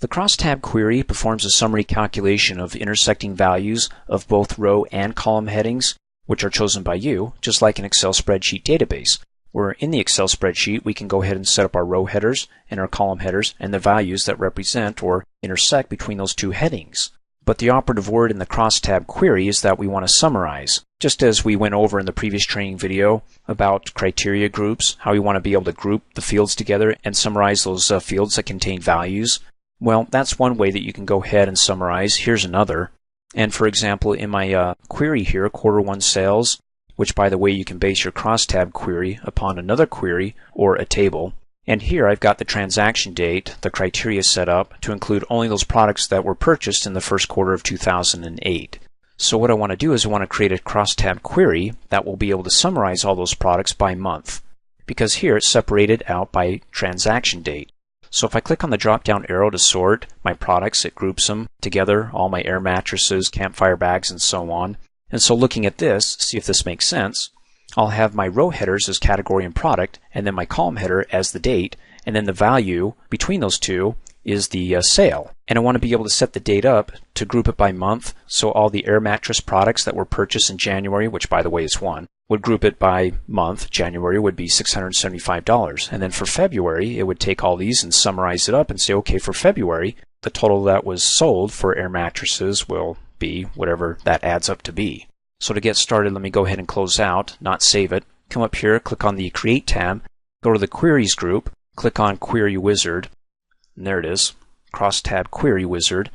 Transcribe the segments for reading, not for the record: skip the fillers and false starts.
The Crosstab query performs a summary calculation of intersecting values of both row and column headings, which are chosen by you, just like an Excel spreadsheet database, where in the Excel spreadsheet we can go ahead and set up our row headers and our column headers and the values that represent or intersect between those two headings. But the operative word in the Crosstab query is that we want to summarize. Just as we went over in the previous training video about criteria groups, how we want to be able to group the fields together and summarize those fields that contain values. Well, that's one way that you can go ahead and summarize. Here's another. And for example, in my query here, Q1 sales, which by the way you can base your Crosstab query upon another query or a table. And here I've got the transaction date, the criteria set up to include only those products that were purchased in the first quarter of 2008. So what I want to do is I want to create a Crosstab query that will be able to summarize all those products by month, because here it's separated out by transaction date. So if I click on the drop down arrow to sort my products, it groups them together, all my air mattresses, campfire bags, and so on. And so looking at this, see if this makes sense, I'll have my row headers as category and product, and then my column header as the date, and then the value between those two is the sale. And I want to be able to set the date up to group it by month, so all the air mattress products that were purchased in January, which by the way is one, would group it by month. January would be $675. And then for February, it would take all these and summarize it up and say, okay, for February, the total that was sold for air mattresses will be whatever that adds up to be. So to get started, let me go ahead and close out, not save it. Come up here, click on the Create tab, go to the Queries group, click on Query Wizard, and there it is, Crosstab Query Wizard.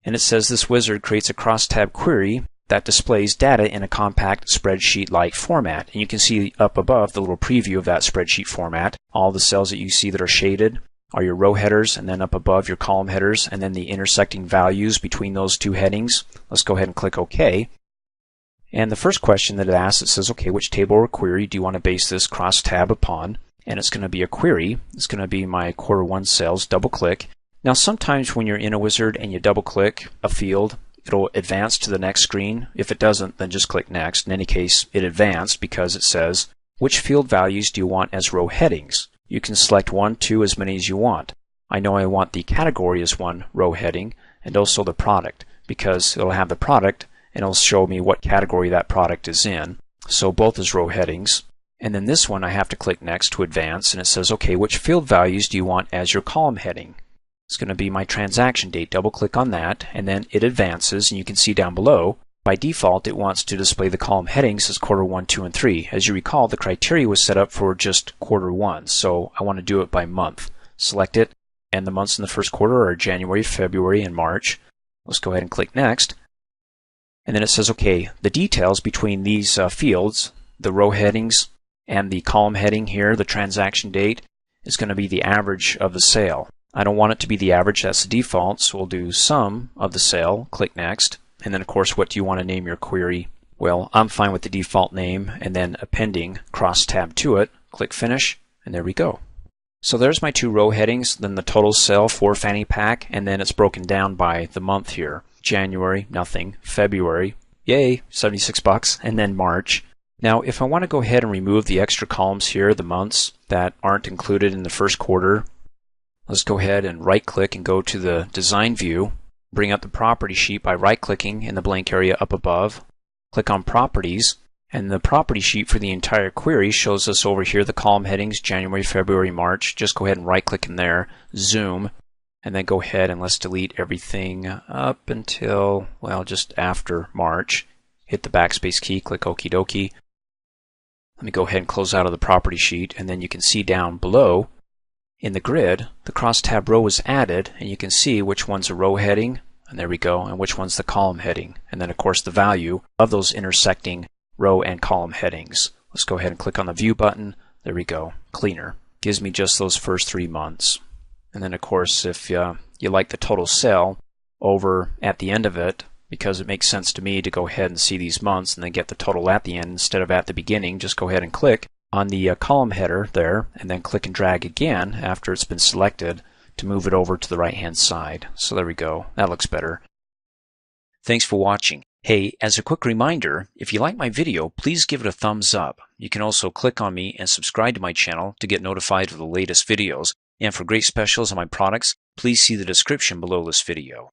And it says this wizard creates a Crosstab query that displays data in a compact spreadsheet-like format. And you can see up above the little preview of that spreadsheet format. All the cells that you see that are shaded are your row headers, and then up above your column headers, and then the intersecting values between those two headings. Let's go ahead and click OK. And the first question that it asks, it says, okay, which table or query do you want to base this Crosstab upon? And it's going to be a query. It's going to be my Q1 sales. Double click. Now sometimes when you're in a wizard and you double click a field, it'll advance to the next screen. If it doesn't, then just click next. In any case, it advanced because it says, which field values do you want as row headings? You can select 1, 2, as many as you want. I know I want the category as one row heading, and also the product, because it'll have the product and it'll show me what category that product is in. So both as row headings. And then this one I have to click next to advance, and it says, okay, which field values do you want as your column heading? It's going to be my transaction date. Double click on that, and then it advances, and you can see down below, by default it wants to display the column headings as Q1, 2, and 3. As you recall, the criteria was set up for just Q1, so I want to do it by month. Select it, and the months in the first quarter are January, February, and March. Let's go ahead and click next. And then it says, okay, the details between these fields, the row headings and the column heading here, the transaction date, is going to be the average of the sale. I don't want it to be the average, that's the default, so we'll do sum of the sale, click next. And then of course, what do you want to name your query? Well, I'm fine with the default name, and then appending Crosstab to it, click finish, and there we go. So there's my two row headings, then the total sale for fanny pack, and then it's broken down by the month here. January, nothing. February, yay, 76 bucks, and then March. Now, if I want to go ahead and remove the extra columns here, the months that aren't included in the first quarter, let's go ahead and right-click and go to the Design view, bring up the Property sheet by right-clicking in the blank area up above, click on Properties, and the Property sheet for the entire query shows us over here the column headings, January, February, March. Just go ahead and right-click in there, zoom, and then go ahead and let's delete everything up until, well, just after March. Hit the backspace key, click Okie dokie. Let me go ahead and close out of the property sheet, and then you can see down below in the grid, the Crosstab row is added, and you can see which one's a row heading, and there we go, and which one's the column heading. And then of course the value of those intersecting row and column headings. Let's go ahead and click on the View button. There we go, cleaner. Gives me just those first 3 months. And then of course if you like the total sale over at the end of it, because it makes sense to me to go ahead and see these months and then get the total at the end instead of at the beginning, just go ahead and click on the column header there, and then click and drag again after it's been selected to move it over to the right hand side. So there we go, that looks better. Thanks for watching. Hey, as a quick reminder, if you like my video, please give it a thumbs up. You can also click on me and subscribe to my channel to get notified of the latest videos. And for great specials on my products, please see the description below this video.